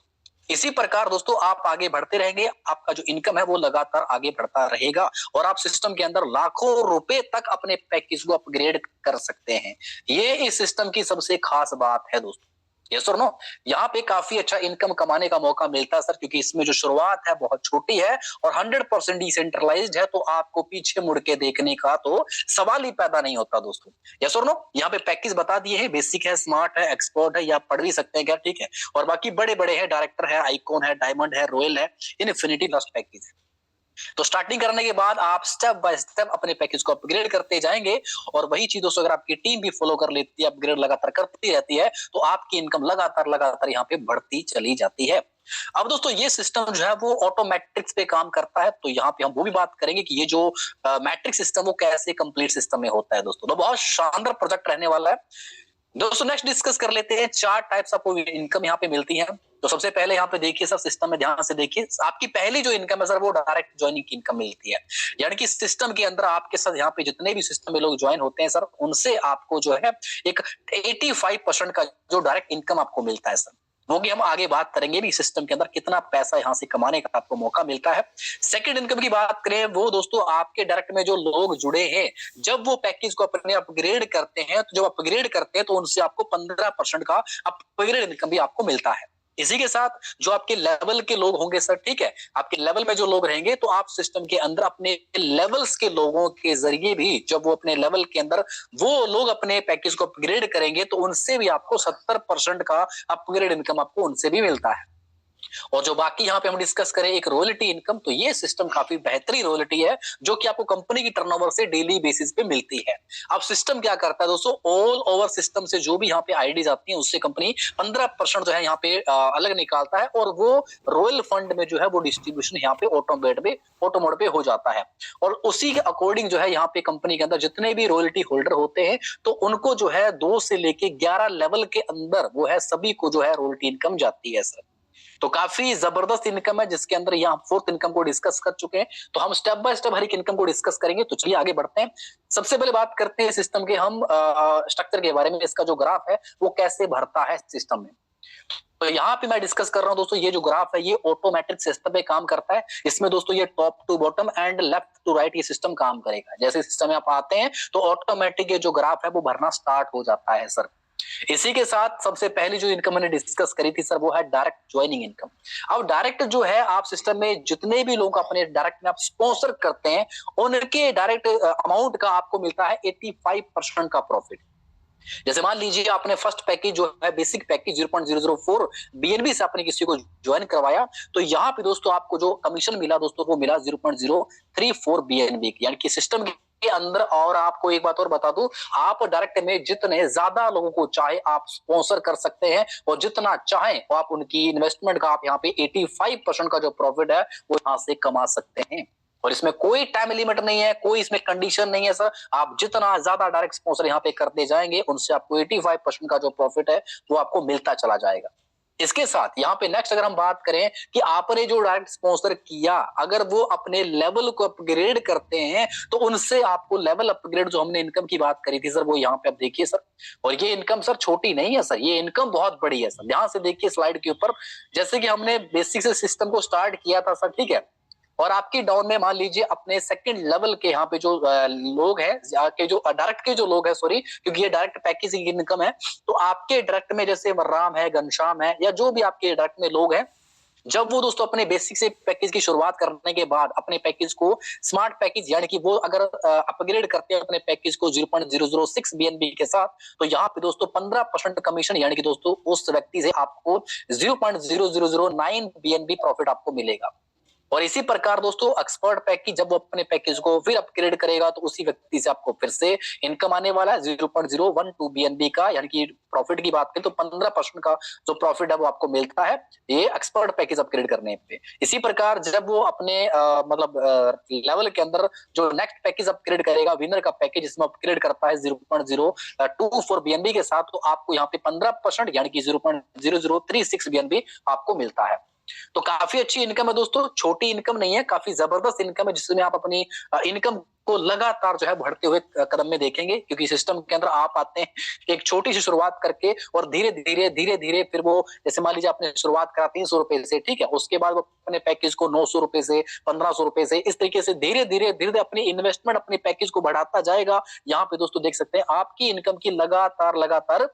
इसी प्रकार दोस्तों आप आगे बढ़ते रहेंगे, आपका जो इनकम है वो लगातार आगे बढ़ता रहेगा, और आप सिस्टम के अंदर लाखों रुपए तक अपने पैकेज को अपग्रेड कर सकते हैं। ये इस सिस्टम की सबसे खास बात है दोस्तों। यस और नो, यहाँ पे काफी अच्छा इनकम कमाने का मौका मिलता है सर, क्योंकि इसमें जो शुरुआत है बहुत छोटी है और 100% डिसेंट्रलाइज्ड है, तो आपको पीछे मुड़ के देखने का तो सवाल ही पैदा नहीं होता दोस्तों। यस और नो, यहाँ पे पैकेज बता दिए हैं, बेसिक है, स्मार्ट है, एक्सपोर्ट है, या पढ़ भी सकते हैं क्या, ठीक है। और बाकी बड़े बड़े हैं, डायरेक्टर है, आइकॉन है, डायमंड है, रॉयल है, इनफिनिटी लास्ट पैकेज है। तो स्टार्टिंग करने के बाद आप स्टेप बाय स्टेप अपने पैकेज को अपग्रेड करते जाएंगे, और वही चीज दोस्तों अगर आपकी टीम भी फॉलो कर लेती है, अपग्रेड लगातार करती रहती है, तो आपकी इनकम लगातार लगातार यहाँ पे बढ़ती चली जाती है। अब दोस्तों ये सिस्टम जो है वो ऑटोमेटिक्स पे काम करता है, तो यहाँ पे हम वो भी बात करेंगे कि ये जो मैट्रिक्स सिस्टम वो कैसे कंप्लीट सिस्टम में होता है दोस्तों। तो बहुत शानदार प्रोजेक्ट रहने वाला है दोस्तों। नेक्स्ट डिस्कस कर लेते हैं, 4 टाइप्स आपको इनकम यहाँ पे मिलती है। तो सबसे पहले यहाँ पे देखिए सर, सिस्टम में ध्यान से देखिए, आपकी पहली जो इनकम है सर वो डायरेक्ट ज्वाइनिंग की इनकम मिलती है। यानी कि सिस्टम के अंदर आपके साथ यहाँ पे जितने भी सिस्टम में लोग ज्वाइन होते हैं सर, उनसे आपको जो है एक 85% का जो डायरेक्ट इनकम आपको मिलता है सर, वो भी हम आगे बात करेंगे भी सिस्टम के अंदर कितना पैसा यहाँ से कमाने का आपको मौका मिलता है। सेकंड इनकम की बात करें, वो दोस्तों आपके डायरेक्ट में जो लोग जुड़े हैं, जब वो पैकेज को अपने अपग्रेड करते हैं, तो जब अपग्रेड करते हैं तो उनसे आपको 15% का अपग्रेड इनकम भी आपको मिलता है। इसी के साथ जो आपके लेवल के लोग होंगे सर, ठीक है, आपके लेवल में जो लोग रहेंगे, तो आप सिस्टम के अंदर अपने लेवल्स के लोगों के जरिए भी, जब वो अपने लेवल के अंदर वो लोग अपने पैकेज को अपग्रेड करेंगे, तो उनसे भी आपको 70% का अपग्रेड इनकम आपको उनसे भी मिलता है। और जो बाकी यहाँ पे हम डिस्कस करें एक रॉयल्टी इनकम, तो ये सिस्टम काफी बेहतरीन रॉयल्टी है, जो कि आपको कंपनी की टर्नओवर से डेली बेसिस पे मिलती है। अब सिस्टम क्या करता है दोस्तों, ऑल ओवर सिस्टम से जो भी यहाँ पे आईडीज आती हैं, उससे कंपनी 15% जो है यहाँ पे अलग निकालता है, और वो रॉयल फंड में जो है वो डिस्ट्रीब्यूशन यहाँ पे ऑटो मोड पे हो जाता है। और उसी के अकॉर्डिंग जो है यहाँ पे कंपनी के अंदर जितने भी रॉयल्टी होल्डर होते हैं, तो उनको जो है 2 से लेके 11 लेवल के अंदर वो है सभी को जो है रॉयल्टी इनकम जाती है सर। तो काफी जबरदस्त इनकम है, जिसके अंदर यहाँ 4th इनकम को डिस्कस कर चुके हैं। तो हम स्टेप बाय स्टेप हर एक इनकम को डिस्कस करेंगे। तो चलिए आगे बढ़ते हैं। सबसे पहले बात करते हैं सिस्टम के हम स्ट्रक्चर के बारे में, इसका जो ग्राफ है वो कैसे भरता है सिस्टम में। तो यहाँ पे मैं डिस्कस कर रहा हूँ दोस्तों, ये जो ग्राफ है ये ऑटोमेटिक सिस्टम पे काम करता है। इसमें दोस्तों ये top to bottom and left to right ये सिस्टम काम करेगा। जैसे सिस्टम में आप आते हैं तो ऑटोमेटिक ये जो ग्राफ है वो भरना स्टार्ट हो जाता है सर। इसी के साथ सबसे पहली जो इनकम मैंने डिस्कस करी थी सर, वो है डायरेक्ट ज्वाइनिंग इनकम। अब डायरेक्ट जो है आप सिस्टम में जितने भी लोग अपने डायरेक्ट में आप स्पॉन्सर करते हैं, उनके डायरेक्ट अमाउंट का आपको मिलता है 85% का प्रॉफिट। जैसे मान लीजिए आपने फर्स्ट पैकेज जो है बेसिक पैकेज 0.004 बीएनबी से आपने किसी को ज्वाइन करवाया, तो यहाँ पे दोस्तों आपको जो कमीशन मिला दोस्तों वो मिला 0.034 बीएनबी, यानी कि सिस्टम के अंदर। और आपको एक बात और बता दूं, आप डायरेक्ट में जितने ज्यादा लोगों को चाहे आप स्पॉन्सर कर सकते हैं, और जितना चाहे तो आप उनकी इन्वेस्टमेंट का आप यहाँ पे 85% का जो प्रॉफिट है वो यहाँ से कमा सकते हैं। और इसमें कोई टाइम लिमिट नहीं है, कोई इसमें कंडीशन नहीं है सर। आप जितना ज्यादा डायरेक्ट स्पॉन्सर यहाँ पे करते जाएंगे, उनसे आपको 85% का जो प्रॉफिट है वो आपको मिलता चला जाएगा। इसके साथ यहाँ पे नेक्स्ट अगर हम बात करें कि आपने जो डायरेक्ट स्पॉन्सर किया, अगर वो अपने लेवल को अपग्रेड करते हैं, तो उनसे आपको लेवल अपग्रेड जो हमने इनकम की बात करी थी सर, वो यहाँ पे आप देखिए सर। और ये इनकम सर छोटी नहीं है सर, ये इनकम बहुत बड़ी है सर। ध्यान से देखिए स्लाइड के ऊपर, जैसे कि हमने बेसिक से सिस्टम को स्टार्ट किया था सर, ठीक है, और आपकी डाउन में मान लीजिए अपने सेकंड लेवल के यहाँ पे जो लोग हैं, के जो डायरेक्ट के जो लोग हैं, सॉरी, क्योंकि ये डायरेक्ट पैकेज की इनकम है, तो आपके डायरेक्ट में जैसे वर्राम है, घनश्याम है, या जो भी आपके डायरेक्ट में लोग हैं, जब वो दोस्तों अपने बेसिक से पैकेज की शुरुआत करने के बाद अपने पैकेज को स्मार्ट पैकेज यानी कि वो अगर अपग्रेड करते हैं अपने पैकेज को 0.006 बीएनबी के साथ, तो यहाँ पे दोस्तों 15% कमीशन यानी कि दोस्तों उस व्यक्ति से आपको 0.0009 बीएनबी प्रॉफिट आपको मिलेगा। और इसी प्रकार दोस्तों एक्सपर्ट पैक की जब वो अपने पैकेज को फिर अपग्रेड करेगा तो उसी व्यक्ति से आपको फिर से इनकम आने वाला है 0.012 बीएनबी का, यानी कि प्रॉफिट की बात करें तो 15% का जो प्रॉफिट है वो आपको मिलता है ये एक्सपर्ट पैकेज अपग्रेड करने पे। इसी प्रकार जब वो अपने मतलब लेवल के अंदर जो नेक्स्ट पैकेज अपग्रेड करेगा विनर का पैकेज जिसमें अपग्रेड करता है 0.024 बीएनबी के साथ, तो आपको यहाँ पे 15% यानी कि 0.0036 बीएनबी आपको मिलता है। तो काफी अच्छी इनकम है दोस्तों, छोटी इनकम नहीं है, काफी जबरदस्त इनकम है जिसमें आप अपनी इनकम को लगातार जो है बढ़ते हुए कदम में देखेंगे, क्योंकि सिस्टम के अंदर आप आते हैं एक छोटी सी शुरुआत करके और धीरे धीरे फिर वो जैसे मान लीजिए आपने शुरुआत करा 300 रुपए से, ठीक है, उसके बाद वो अपने पैकेज को 900 रुपए से 1500 रुपए से इस तरीके से धीरे धीरे अपनी इन्वेस्टमेंट अपने पैकेज को बढ़ाता जाएगा। यहाँ पे दोस्तों देख सकते हैं आपकी इनकम की लगातार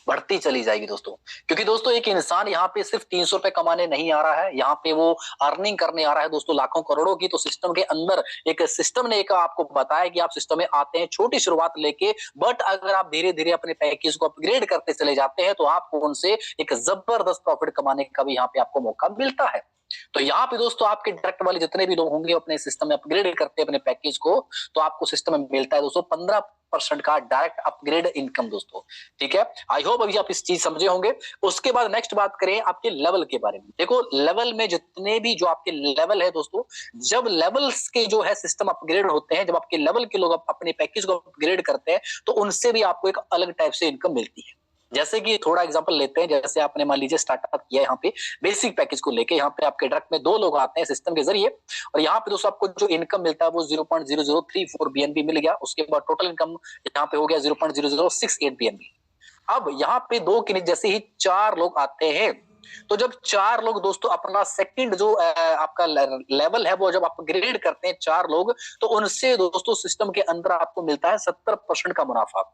बढ़ती चली जाएगी दोस्तों, क्योंकि दोस्तों एक इंसान यहाँ पे सिर्फ 300 रुपए कमाने नहीं आ रहा है, यहाँ पे वो अर्निंग करने आ रहा है दोस्तों लाखों करोड़ों की। तो सिस्टम के अंदर एक सिस्टम ने एक आपको बताया कि आप सिस्टम में आते हैं छोटी शुरुआत लेके, बट अगर आप धीरे धीरे अपने पैकेज को अपग्रेड करते चले जाते हैं तो आपको उनसे एक जबरदस्त प्रॉफिट कमाने का भी यहाँ पे आपको मौका मिलता है। तो यहाँ पे दोस्तों आपके डायरेक्ट वाले जितने भी लोग होंगे अपने सिस्टम में अपग्रेड करते हैं अपने पैकेज को, तो आपको सिस्टम में मिलता है दोस्तों 15% का डायरेक्ट अपग्रेड इनकम दोस्तों, ठीक है। आई होप अभी आप इस चीज समझे होंगे। उसके बाद नेक्स्ट बात करें आपके लेवल के बारे में। देखो लेवल में जितने भी जो आपके लेवल है दोस्तों, जब लेवल्स के जो है सिस्टम अपग्रेड होते हैं, जब आपके लेवल के लोग अपने पैकेज को अपग्रेड करते हैं तो उनसे भी आपको एक अलग टाइप से इनकम मिलती है। जैसे कि थोड़ा एग्जांपल लेते हैं, जैसे आपने मान लीजिए स्टार्टअप किया यहाँ पे बेसिक पैकेज को लेके, यहाँ पे आपके डायरेक्ट में 2 लोग आते हैं सिस्टम के जरिए और यहाँ पे दोस्तों आपको जो इनकम मिलता है वो 0.0034 बीएनबी मिल गया। उसके बाद टोटल इनकम यहाँ पे हो गया 0.0068 बीएनबी। अब यहाँ पे 2 के नीचे जैसे ही 4 लोग आते हैं, तो जब 4 लोग दोस्तों अपना सेकंड जो आपका लेवल है वो जब अपग्रेड करते हैं 4 लोग, तो उनसे दोस्तों सिस्टम के अंदर आपको मिलता है 70% का मुनाफा।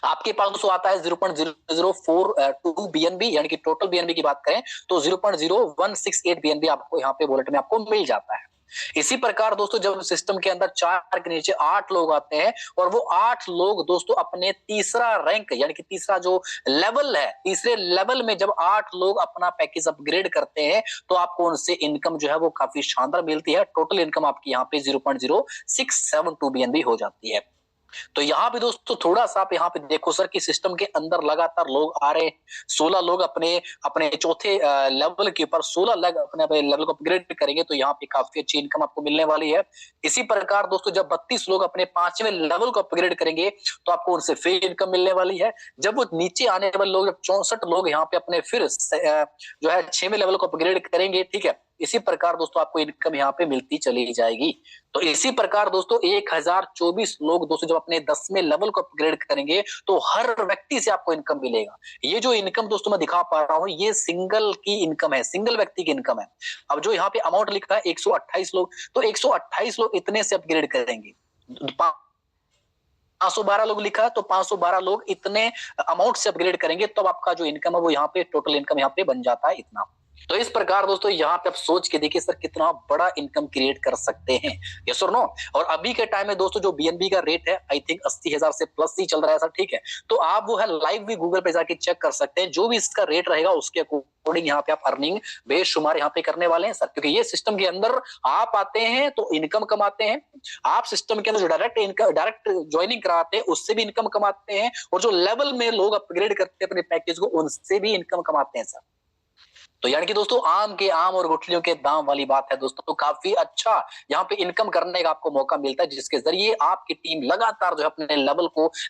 आपके पास दोस्तों आता है 0.0042 बीएनबी, यानी कि टोटल बीएनबी की बात करें तो 0.0168 बीएनबी आपको यहाँ पे वॉलेट में आपको मिल जाता है। इसी प्रकार दोस्तों जब सिस्टम के अंदर 4 के नीचे 8 लोग आते हैं और वो 8 लोग दोस्तों अपने तीसरा रैंक यानी कि तीसरा जो लेवल है, तीसरे लेवल में जब 8 लोग अपना पैकेज अपग्रेड करते हैं तो आपको उनसे इनकम जो है वो काफी शानदार मिलती है। टोटल इनकम आपकी यहाँ पे 0.0672 बीएनबी हो जाती है। तो यहाँ पे दोस्तों थोड़ा सा आप यहाँ पे देखो सर कि सिस्टम के अंदर लगातार लोग आ रहे हैं। 16 लोग अपने अपने चौथे लेवल के ऊपर 16 लोग अपने लेवल को अपग्रेड करेंगे तो यहाँ पे काफी अच्छी इनकम आपको मिलने वाली है। इसी प्रकार दोस्तों जब 32 लोग अपने 5वें लेवल को अपग्रेड करेंगे तो आपको उनसे फिर इनकम मिलने वाली है। जब वो नीचे आने वाले लोग, जब 64 लोग यहाँ पे अपने फिर जो है 6वें लेवल को अपग्रेड करेंगे, ठीक है, इसी प्रकार दोस्तों आपको इनकम यहाँ पे मिलती चली जाएगी। तो इसी प्रकार दोस्तों 1024 लोग दोस्तों जब अपने 10वें लेवल को अपग्रेड करेंगे तो हर व्यक्ति से आपको इनकम मिलेगा। ये जो इनकम दोस्तों मैं दिखा पा रहा हूँ ये सिंगल की इनकम है, सिंगल व्यक्ति की इनकम है। अब जो यहाँ पे अमाउंट लिखा है 128 लोग, तो 128 लोग इतने से अपग्रेड करेंगे। 512 लोग लिखा है तो 512 लोग इतने अमाउंट से अपग्रेड करेंगे तब आपका जो इनकम है वो यहाँ पे टोटल इनकम यहाँ पे बन जाता है इतना। तो इस प्रकार दोस्तों यहाँ पे आप सोच के देखिए सर कितना बड़ा इनकम क्रिएट कर सकते हैं, यस और नो। और अभी के टाइम में दोस्तों जो बीएनबी का रेट है आई थिंक 80,000 से प्लस ही चल रहा है सर, ठीक है। तो आप वो है लाइव भी गूगल पे जाके चेक कर सकते हैं, जो भी इसका रेट रहेगा उसके अकॉर्डिंग यहाँ पे आप अर्निंग बेशुमार यहाँ पे करने वाले हैं सर। क्योंकि ये सिस्टम के अंदर आप आते हैं तो इनकम कमाते हैं, आप सिस्टम के अंदर जो डायरेक्ट ज्वाइनिंग कराते हैं उससे भी इनकम कमाते हैं, और जो लेवल में लोग अपग्रेड करते हैं अपने पैकेज को उनसे भी इनकम कमाते हैं सर। तो यानी कि दोस्तों आम के आम और गुठलियों के दाम वाली बात है दोस्तों। तो काफी अच्छा यहाँ पे इनकम करने का आपको मौका मिलता है, जिसके जरिए आपकी टीम लगातार जो है अपने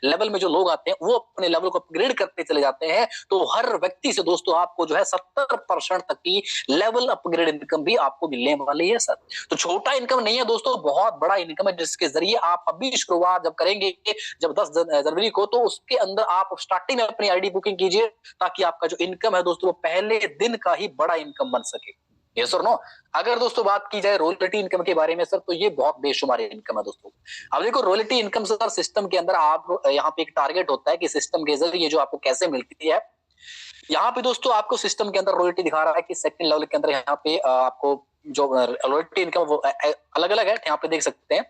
लेवल में जो लोग आते हैं वो अपने लेवल को अपग्रेड करते चले जाते हैं। तो हर व्यक्ति से दोस्तों आपको जो है 70% तक की लेवल अपग्रेड इनकम भी आपको मिलने वाली है सर। तो छोटा इनकम नहीं है दोस्तों, बहुत बड़ा इनकम है, जिसके जरिए आप अभी शुरुआत जब करेंगे जब 10 जनवरी को, तो उसके अंदर आप स्टार्टिंग में अपनी आईडी बुकिंग कीजिए ताकि आपका जो इनकम है दोस्तों वो पहले दिन का ही बड़ा इनकम बन सके, यस और नो। अगर दोस्तों बात की जाए रॉयल्टी इनकम के बारे में सर, तो ये बहुत बेशुमार इनकम है दोस्तों। अब देखो रॉयल्टी इनकम सर सिस्टम के अंदर आप यहाँ पे एक टारगेट होता है कि सिस्टम के जरिए जो आपको कैसे मिलती है यहाँ पे दोस्तों आपको सिस्टम के अंदर रॉयल्टी दिखा रहा है कि सेकंड लेवल के अंदर यहाँ पे आपको जो रॉयल्टी इनकम वो अलग अलग है, यहाँ पे देख सकते हैं।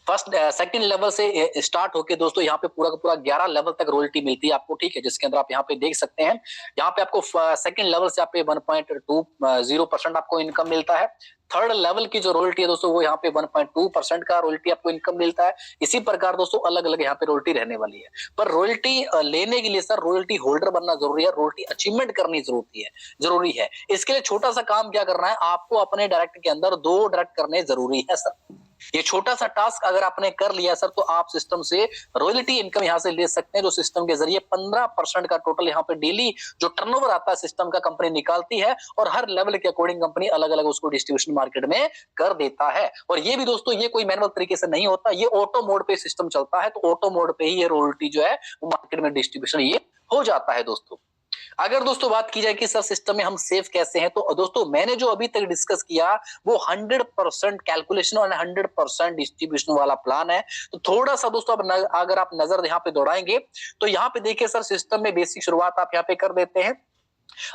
फर्स्ट सेकंड लेवल से स्टार्ट होके दोस्तों यहाँ पे पूरा का पूरा 11 लेवल तक रॉयल्टी मिलती है आपको, ठीक है, जिसके अंदर आप यहाँ पे देख सकते हैं। यहाँ पे आपको सेकंड लेवल से आप पे 1.20% आपको इनकम मिलता है। थर्ड लेवल की जो रॉयल्टी है दोस्तों वो यहाँ पे 1.2% का रॉयल्टी आपको इनकम मिलता है। इसी प्रकार दोस्तों अलग अलग यहाँ पे रॉयल्टी रहने वाली है। पर रॉयल्टी लेने के लिए सर रॉयल्टी होल्डर बनना जरूरी है, रॉयल्टी अचीवमेंट करनी जरूरी है। इसके लिए छोटा सा काम क्या करना है, आपको अपने डायरेक्ट के अंदर 2 डायरेक्ट करने जरूरी है सर। ये छोटा सा टास्क अगर आपने कर लिया सर तो आप सिस्टम से रॉयल्टी इनकम यहां से ले सकते हैं, जो सिस्टम के जरिए 15% का टोटल यहाँ पे डेली जो टर्नओवर आता है सिस्टम का कंपनी निकालती है, और हर लेवल के अकॉर्डिंग कंपनी अलग अलग उसको डिस्ट्रीब्यूशन मार्केट में कर देता है। और ये भी दोस्तों ये कोई मैनुअल तरीके से नहीं होता, ये ऑटो मोड पे सिस्टम चलता है, तो ऑटो मोड पे ही ये रॉयल्टी जो है वो मार्केट में डिस्ट्रीब्यूशन ये हो जाता है दोस्तों। अगर दोस्तों बात की जाए कि सर सिस्टम में हम सेफ कैसे हैं, तो दोस्तों मैंने जो अभी तक डिस्कस किया वो 100% कैलकुलेशन और 100% डिस्ट्रीब्यूशन वाला प्लान है। तो थोड़ा सा दोस्तों अगर आप नजर यहाँ पे दौड़ाएंगे तो यहाँ पे देखिए सर सिस्टम में बेसिक शुरुआत आप यहाँ पे कर देते हैं।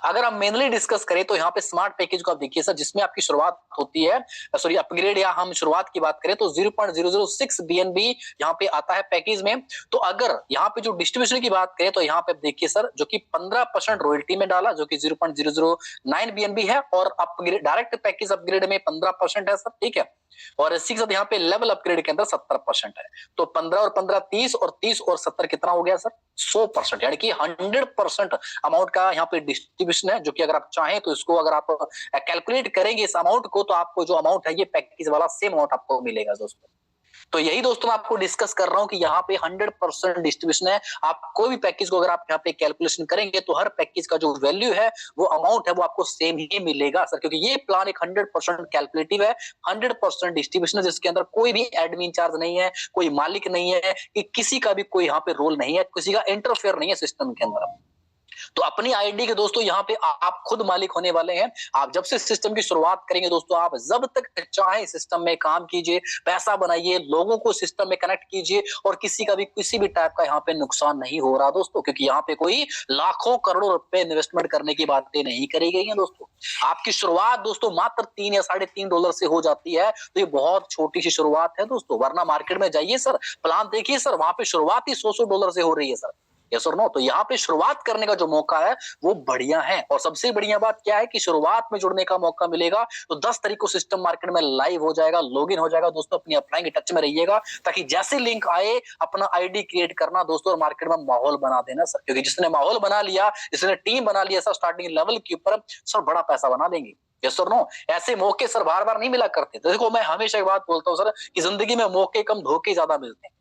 अगर हम मेनली डिस्कस करें तो यहाँ पे स्मार्ट पैकेज को आप देखिए सर, जिसमें आपकी शुरुआत होती है, सॉरी अपग्रेड, या हम शुरुआत की बात करें तो 0.006 BNB यहाँ पे आता है पैकेज में। तो अगर यहाँ पे जो डिस्ट्रीब्यूशन की बात करें तो यहाँ पे देखिए सर जो कि 15% रॉयल्टी में डाला, जो कि 0.009 BNB है, और अपग्रेड डायरेक्ट पैकेज अपग्रेड में 15% है सर, ठीक है। और इसी के साथ यहाँ पे लेवल अपग्रेड के अंदर 70% है। तो 15 और 15 30 और 30 और 70 कितना हो गया सर, 100%, यानी कि 100% अमाउंट का यहाँ पे डिस्ट्रीब्यूशन है, जो कि अगर आप चाहें तो इसको अगर आप कैलकुलेट करेंगे इस अमाउंट को, तो आपको जो अमाउंट है ये पैकेज वाला सेम अमाउंट आपको मिलेगा दोस्तों। तो यही दोस्तों मैं आपको डिस्कस कर रहा हूं कि यहाँ पे 100% डिस्ट्रीब्यूशन है। आप कोई भी पैकेज को अगर आप यहाँ पे कैलकुलेशन करेंगे तो हर पैकेज का जो वैल्यू है, वो अमाउंट है, वो आपको सेम ही मिलेगा सर, क्योंकि ये प्लान एक 100% कैलकुलेटिव है, 100% डिस्ट्रीब्यूशन है, जिसके अंदर कोई भी एडमिन चार्ज नहीं है, कोई मालिक नहीं है, कि किसी का भी कोई यहाँ पे रोल नहीं है, किसी का इंटरफेयर नहीं है सिस्टम के अंदर। तो अपनी आईडी के दोस्तों यहाँ पे आप खुद मालिक होने वाले हैं। आप जब से सिस्टम की शुरुआत करेंगे दोस्तों, आप जब तक चाहे सिस्टम में काम कीजिए, पैसा बनाइए, लोगों को सिस्टम में कनेक्ट कीजिए, और किसी का भी किसी भी टाइप का यहाँ पे नुकसान नहीं हो रहा दोस्तों, क्योंकि यहाँ पे कोई लाखों करोड़ों रुपए इन्वेस्टमेंट करने की बातें नहीं करी गई हैं दोस्तों। आपकी शुरुआत दोस्तों मात्र $3 या $3.5 से हो जाती है, तो ये बहुत छोटी सी शुरुआत है दोस्तों। वरना मार्केट में जाइए सर, प्लान देखिए सर, वहां पे शुरुआत ही $100 से हो रही है सर, यस और नो। तो यहाँ पे शुरुआत करने का जो मौका है वो बढ़िया है। और सबसे बढ़िया बात क्या है कि शुरुआत में जुड़ने का मौका मिलेगा, तो 10 तारीख को सिस्टम मार्केट में लाइव हो जाएगा, लॉगिन हो जाएगा दोस्तों। अपनी अपलाइन के टच में रहिएगा, ताकि जैसे लिंक आए अपना आईडी क्रिएट करना दोस्तों, और मार्केट में माहौल बना देना सर, क्योंकि जिसने माहौल बना लिया, जिसने टीम बना लिया सर स्टार्टिंग लेवल के ऊपर, सर बड़ा पैसा बना देंगे, यस और नो। ऐसे मौके सर बार बार नहीं मिला करते। देखो मैं हमेशा एक बात बोलता हूँ सर, कि जिंदगी में मौके कम धोखे ज्यादा मिलते हैं।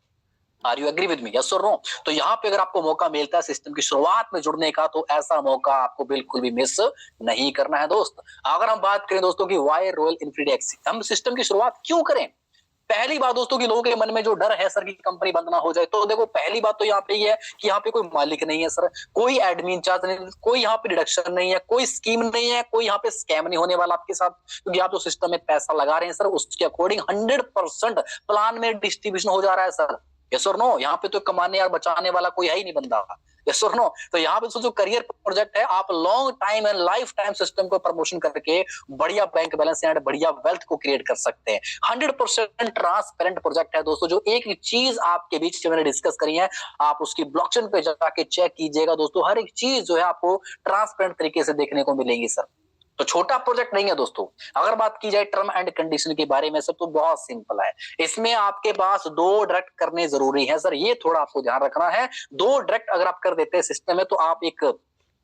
Are you agree with me, yes और नो। तो यहाँ पे अगर आपको मौका मिलता है सिस्टम की शुरुआत में जुड़ने का, तो ऐसा मौका आपको बिल्कुल भी मिस नहीं करना है दोस्त। अगर हम बात करें दोस्तों की वाई रॉयल इनफिनिटी एक्स, हम सिस्टम की शुरुआत क्यों करें। पहली बात दोस्तों की लोगों के मन में जो डर है सर की कंपनी बंद ना हो जाए, तो देखो पहली बात तो यहाँ पे ये है कि यहाँ पे कोई मालिक नहीं है सर, कोई एडमिन चार्ज नहीं, कोई यहाँ पे डिडक्शन नहीं है, कोई स्कीम नहीं है, कोई यहाँ पे स्कैम नहीं होने वाला आपके साथ, क्योंकि आप जो सिस्टम में पैसा लगा रहे हैं सर उसके अकॉर्डिंग 100% प्लान में डिस्ट्रीब्यूशन हो जा रहा है सर, यस और नो। यहाँ पे तो कमाने और बचाने वाला कोई है ही नहीं बंदा, यस और नो। तो यहाँ पे जो करियर प्रोजेक्ट है, आप long time and life time system को प्रमोशन करके बढ़िया बैंक बैलेंस एंड बढ़िया वेल्थ को क्रिएट कर सकते हैं। 100% ट्रांसपेरेंट प्रोजेक्ट है दोस्तों। जो एक चीज आपके बीच में मैंने डिस्कस करी है, आप उसकी ब्लॉकचेन पे जाके चेक कीजिएगा दोस्तों, हर एक चीज जो है आपको ट्रांसपेरेंट तरीके से देखने को मिलेगी सर। तो छोटा प्रोजेक्ट नहीं है दोस्तों। अगर बात की जाए टर्म एंड कंडीशन के बारे में सर, तो बहुत सिंपल है। इसमें आपके पास 2 डायरेक्ट करने जरूरी है सर, ये थोड़ा आपको ध्यान रखना है। 2 डायरेक्ट अगर आप कर देते हैं सिस्टम में, तो आप एक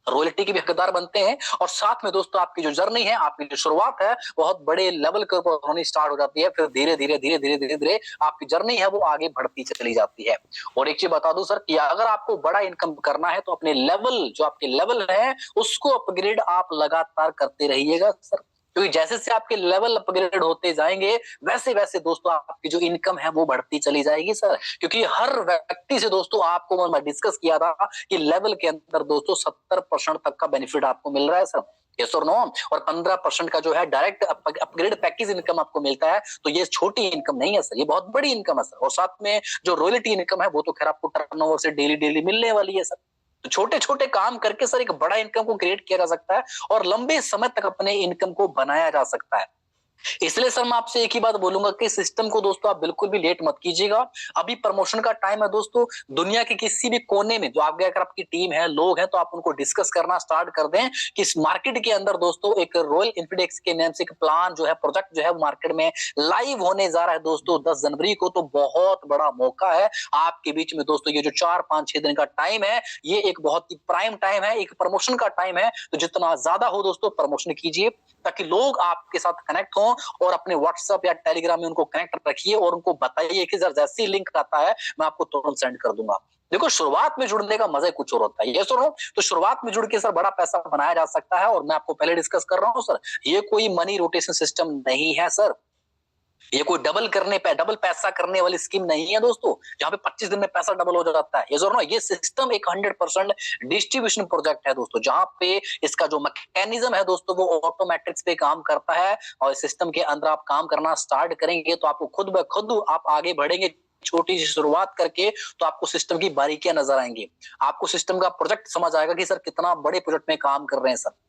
रॉयल्टी के भी हकदार बनते हैं, और साथ में दोस्तों आपकी जो जर्नी है, आपकी जो शुरुआत है, बहुत बड़े लेवल के ऊपर होनी स्टार्ट हो जाती है। फिर धीरे धीरे धीरे धीरे धीरे धीरे आपकी जर्नी है वो आगे बढ़ती चली जाती है। और एक चीज बता दूं सर, कि अगर आपको बड़ा इनकम करना है तो अपने लेवल, जो आपके लेवल है उसको अपग्रेड आप लगातार करते रहिएगा सर, क्योंकि जैसे से आपके लेवल अपग्रेड होते जाएंगे, वैसे वैसे दोस्तों आपकी जो इनकम है वो बढ़ती चली जाएगी सर। क्योंकि हर व्यक्ति से दोस्तों, आपको मैं डिस्कस किया था कि लेवल के अंदर दोस्तों 70% तक का बेनिफिट आपको मिल रहा है सर, यस और नो। और 15% का जो है डायरेक्ट अपग्रेड पैकेज इनकम आपको मिलता है। तो ये छोटी इनकम नहीं है सर, ये बहुत बड़ी इनकम है सर। और साथ में जो रॉयल्टी इनकम है वो तो खैर आपको टर्नओवर से डेली डेली मिलने वाली है सर। तो छोटे छोटे काम करके सर एक बड़ा इनकम को क्रिएट किया जा सकता है और लंबे समय तक अपने इनकम को बनाया जा सकता है। इसलिए सर मैं आपसे एक ही बात बोलूंगा कि सिस्टम को दोस्तों आप बिल्कुल भी लेट मत कीजिएगा। अभी प्रमोशन का टाइम है दोस्तों। दुनिया के किसी भी कोने में जो आपके अगर आपकी टीम है, लोग हैं, तो आप उनको डिस्कस करना स्टार्ट कर दें कि इस मार्केट के अंदर दोस्तों एक रॉयल एनफील्ड एक्स के नाम से एक प्लान जो है, प्रोजेक्ट जो है, वो मार्केट में लाइव होने जा रहा है दोस्तों 10 जनवरी को। तो बहुत बड़ा मौका है आपके बीच में दोस्तों। ये जो 4-5-6 दिन का टाइम है, ये एक बहुत ही प्राइम टाइम है, एक प्रमोशन का टाइम है। तो जितना ज्यादा हो दोस्तों प्रमोशन कीजिए ताकि लोग आपके साथ कनेक्ट हों और अपने व्हाट्सएप या टेलीग्राम में उनको कनेक्ट रखिए और उनको बताइए कि सर जैसे ही लिंक आता है मैं आपको तुरंत सेंड कर दूंगा। देखो शुरुआत में जुड़ने का मजा कुछ और होता है, ये सुनो। तो शुरुआत में जुड़ के सर बड़ा पैसा बनाया जा सकता है और मैं आपको पहले डिस्कस कर रहा हूं सर, ये कोई मनी रोटेशन सिस्टम नहीं है सर। ये कोई डबल पैसा करने वाली स्कीम नहीं है दोस्तों, जहां पे 25 दिन में पैसा डबल हो जाता है। ये जो ना, ये सिस्टम एक 100% डिस्ट्रीब्यूशन प्रोजेक्ट है दोस्तों, जहां पे इसका जो मैकेनिज्म है दोस्तों वो ऑटोमेटिक्स पे काम करता है। और सिस्टम के अंदर आप काम करना स्टार्ट करेंगे तो आपको खुद ब खुद आप आगे बढ़ेंगे। छोटी सी शुरुआत करके तो आपको सिस्टम की बारीकियां नजर आएंगी, आपको सिस्टम का प्रोजेक्ट समझ आएगा कि सर कितना बड़े प्रोजेक्ट में काम कर रहे हैं सर।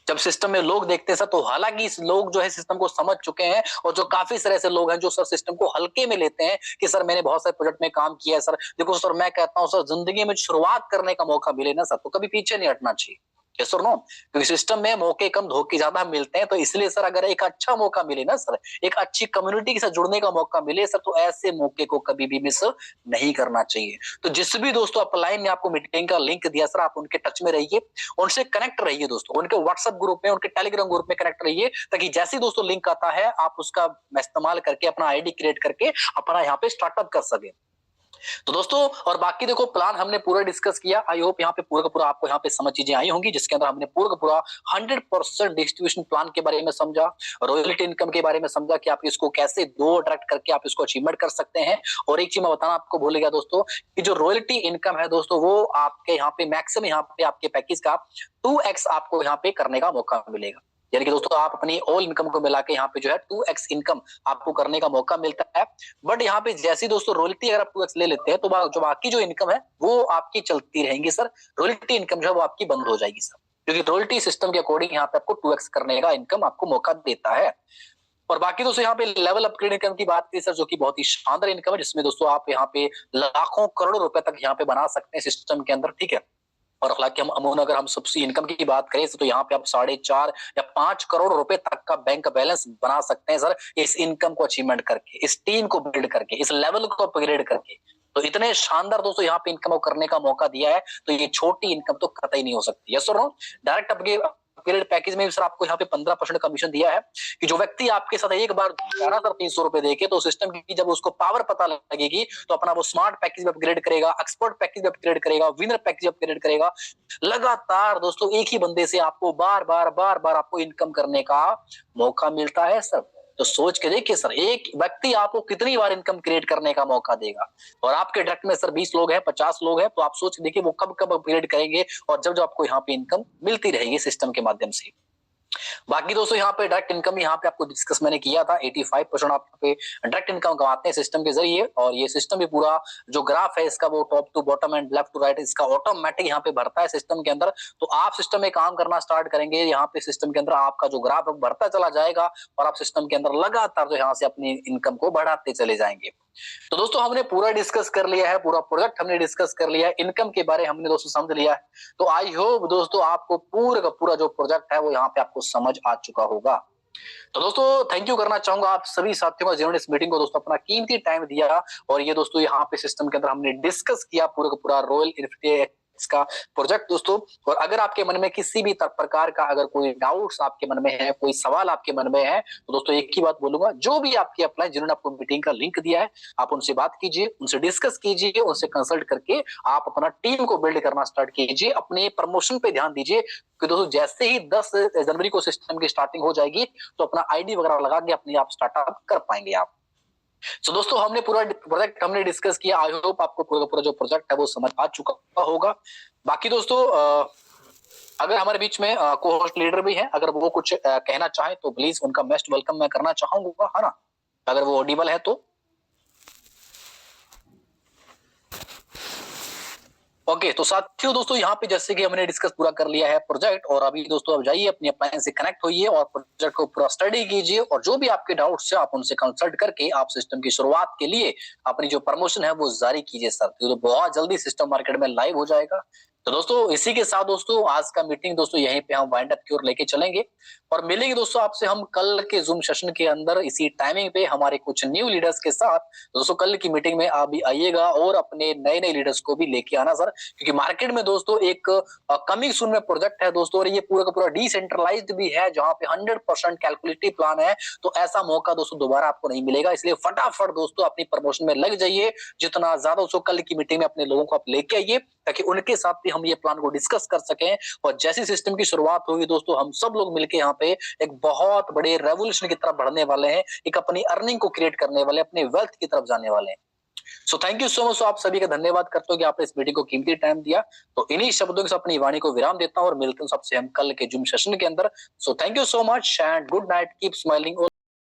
जब सिस्टम में लोग देखते हैं सर, तो हालांकि इस लोग जो है सिस्टम को समझ चुके हैं और जो काफी सारे ऐसे लोग हैं जो सर सिस्टम को हल्के में लेते हैं कि सर मैंने बहुत सारे प्रोजेक्ट में काम किया है सर। देखो सर मैं कहता हूं सर, जिंदगी में शुरुआत करने का मौका मिले ना सर, तो कभी पीछे नहीं हटना चाहिए। यस और नो? क्योंकि सिस्टम में मौके कम धोखे ज्यादा मिलते हैं। तो इसलिए सर अगर एक अच्छा मौका मिले ना सर, एक अच्छी कम्युनिटी के साथ जुड़ने का मौका मिले सर, तो ऐसे मौके को कभी भी मिस नहीं करना चाहिए। तो जिस भी दोस्तों अपलाइन ने आपको मीटिंग का लिंक दिया सर, आप उनके टच में रहिए, उनसे कनेक्ट रहिए दोस्तों, उनके व्हाट्सएप ग्रुप में, उनके टेलीग्राम ग्रुप में कनेक्ट रहिए, ताकि जैसे ही दोस्तों लिंक आता है आप उसका इस्तेमाल करके अपना आईडी क्रिएट करके अपना यहाँ पे स्टार्टअप कर सके। तो दोस्तों और बाकी देखो प्लान हमने पूरा डिस्कस किया। आई होप यहाँ पे पूरा का पूरा आपको यहाँ पे समझ चीजें आई होंगी, जिसके अंदर हमने पूरा का पूरा 100% डिस्ट्रीब्यूशन प्लान के बारे में समझा, रॉयल्टी इनकम के बारे में समझा कि आप इसको कैसे दो अट्रैक्ट करके आप इसको अचीवमेंट कर सकते हैं। और एक चीज मैं बताना आपको भूल गया दोस्तों, कि जो रॉयल्टी इनकम है दोस्तों, वो आपके यहाँ पे मैक्सिमम यहाँ पे आपके पैकेज का 2x आपको यहाँ पे करने का मौका मिलेगा। यानी कि दोस्तों आप अपनी ऑल इनकम को मिला के यहाँ पे जो है 2x इनकम आपको करने का मौका मिलता है। बट यहाँ पे जैसी दोस्तों रॉयल्टी अगर आप 2x ले लेते हैं तो जो बाकी जो इनकम है वो आपकी चलती रहेंगी सर। रॉयल्टी इनकम जो है वो आपकी बंद हो जाएगी सर, क्योंकि रॉयल्टी सिस्टम के अकॉर्डिंग यहाँ पे आपको 2x करने का इनकम आपको मौका देता है। और बाकी दोस्तों यहाँ पे लेवल अपग्रेड इनकम की बात की सर, जो कि बहुत ही शानदार इनकम है, जिसमें दोस्तों आप यहाँ पे लाखों करोड़ों रुपए तक यहाँ पे बना सकते हैं सिस्टम के अंदर, ठीक है। और हालांकि हम अमून अगर हम सबसे इनकम की बात करें तो यहाँ पे आप 4.5 या 5 करोड़ रुपए तक का बैंक बैलेंस बना सकते हैं सर, इस इनकम को अचीवमेंट करके, इस टीम को बिल्ड करके, इस लेवल को अपग्रेड करके। तो इतने शानदार दोस्तों यहाँ पे इनकम को करने का मौका दिया है, तो ये छोटी इनकम तो कतई नहीं हो सकती। यस और नो? डायरेक्ट अपग्रेड पैकेज में भी सर आपको यहाँ पे 15% कमीशन दिया है, कि जो व्यक्ति आपके साथ एक बार 11,300 रुपए देके, तो सिस्टम की जब उसको पावर पता लगेगी तो अपना वो स्मार्ट पैकेज भी अपग्रेड करेगा, एक्सपर्ट पैकेज भी अपग्रेड करेगा, विनर पैकेज अपग्रेड करेगा। लगातार दोस्तों एक ही बंदे से आपको बार बार आपको इनकम करने का मौका मिलता है सर। तो सोच के देखिए सर, एक व्यक्ति आपको कितनी बार इनकम क्रिएट करने का मौका देगा। और आपके डायरेक्ट में सर 20 लोग हैं, 50 लोग हैं, तो आप सोच के देखिए वो कब कब अपग्रेड करेंगे और जब जब आपको यहाँ पे इनकम मिलती रहेगी सिस्टम के माध्यम से। बाकी दोस्तों यहाँ पे डायरेक्ट इनकम यहाँ पे आपको डिस्कस मैंने किया था, 85% आप पे डायरेक्ट इनकम कमाते हैं सिस्टम के जरिए। और ये सिस्टम भी पूरा जो ग्राफ है इसका, वो top to bottom and left to right इसका ऑटोमेटिक यहाँ पे भरता है सिस्टम के अंदर। तो आप सिस्टम में काम करना स्टार्ट करेंगे, यहाँ पे सिस्टम के अंदर आपका जो ग्राफ बढ़ता चला जाएगा और आप सिस्टम के अंदर लगातार जो यहाँ से अपनी इनकम को बढ़ाते चले जाएंगे। तो दोस्तों हमने पूरा डिस्कस कर लिया है, पूरा प्रोजेक्ट हमने डिस्कस कर लिया है, इनकम के बारे हमने दोस्तों समझ लिया है। तो आई होप दोस्तों आपको पूरा का पूरा जो प्रोजेक्ट है वो यहाँ पे आपको समझ आ चुका होगा। तो दोस्तों थैंक यू करना चाहूंगा आप सभी साथियों का, जिन्होंने इस मीटिंग को दोस्तों अपना कीमती टाइम दिया। और ये दोस्तों यहाँ पे सिस्टम के अंदर हमने डिस्कस किया पूरा का पूरा रॉयल एनएफटी इसका प्रोजेक्ट दोस्तों। और अगर आपके मन में किसी भी प्रकार का अगर कोई डाउट्स आपके मन में है, कोई सवाल आपके मन में है, तो दोस्तों एक ही बात बोलूंगा, जो भी आपके अपलाइन जिन्होंने आपको मीटिंग का लिंक दिया है, आप उनसे बात कीजिए, उनसे डिस्कस कीजिए, उनसे कंसल्ट करके आप अपना टीम को बिल्ड करना स्टार्ट कीजिए, अपने प्रमोशन पे ध्यान दीजिए। कि दोस्तों जैसे ही 10 जनवरी को सिस्टम की स्टार्टिंग हो जाएगी तो अपना आईडी वगैरह लगा के अपने आप स्टार्टअप कर पाएंगे आप। तो दोस्तों हमने पूरा प्रोजेक्ट हमने डिस्कस किया। आई होप आपको पूरा पूरा जो प्रोजेक्ट है वो समझ आ चुका होगा। बाकी दोस्तों अगर हमारे बीच में को होस्ट लीडर भी हैं, अगर वो कुछ कहना चाहें तो प्लीज उनका मोस्ट वेलकम मैं करना चाहूंगा, है ना, अगर वो ऑडिबल है तो। ओके, तो साथियों दोस्तों यहाँ पे जैसे कि हमने डिस्कस पूरा कर लिया है प्रोजेक्ट, और अभी दोस्तों अब जाइए अपनी अप्लायंस से कनेक्ट होइए और प्रोजेक्ट को पूरा स्टडी कीजिए, और जो भी आपके डाउट्स है आप उनसे कंसल्ट करके आप सिस्टम की शुरुआत के लिए अपनी जो प्रमोशन है वो जारी कीजिए साथियों। तो बहुत जल्दी सिस्टम मार्केट में लाइव हो जाएगा। तो दोस्तों इसी के साथ दोस्तों आज का मीटिंग दोस्तों यहीं पे हम वाइंड अप की ओर लेके चलेंगे, और मिलेंगे दोस्तों आपसे हम कल के जूम सेशन के अंदर इसी टाइमिंग पे हमारे कुछ न्यू लीडर्स के साथ। दोस्तों कल की मीटिंग में आप भी आइएगा और अपने नए नए लीडर्स को भी लेके आना सर, क्योंकि मार्केट में दोस्तों एक कमिंग सून में प्रोजेक्ट है दोस्तों, और ये पूरा का पूरा डिसेंट्रलाइज्ड भी है जहां पे 100% कैलकुलेटिव प्लान है। तो ऐसा मौका दोस्तों दोबारा आपको नहीं मिलेगा, इसलिए फटाफट दोस्तों अपनी प्रमोशन में लग जाइए। जितना ज्यादा दोस्तों कल की मीटिंग में अपने लोगों को आप लेके आइए, ताकि उनके साथ भी हम ये प्लान को डिस्कस कर सकें, और जैसी सिस्टम की शुरुआत होगी दोस्तों हम सब लोग मिलकर यहाँ पे एक बहुत बड़े रेवोल्यूशन की तरफ बढ़ने वाले हैं, एक अपनी अर्निंग को क्रिएट करने वाले, अपने वेल्थ की तरफ जाने वाले हैं। So thank you so much. आप सभी का धन्यवाद करता हूँ कि आपने इस मीटिंग को कीमती टाइम दिया। तो इन्हीं शब्दों के साथ अपनी वाणी को विराम देता हूँ और मिलते हैं सबसे हम कल के जूम सेशन के अंदर। So thank you so much and good night, keep smiling.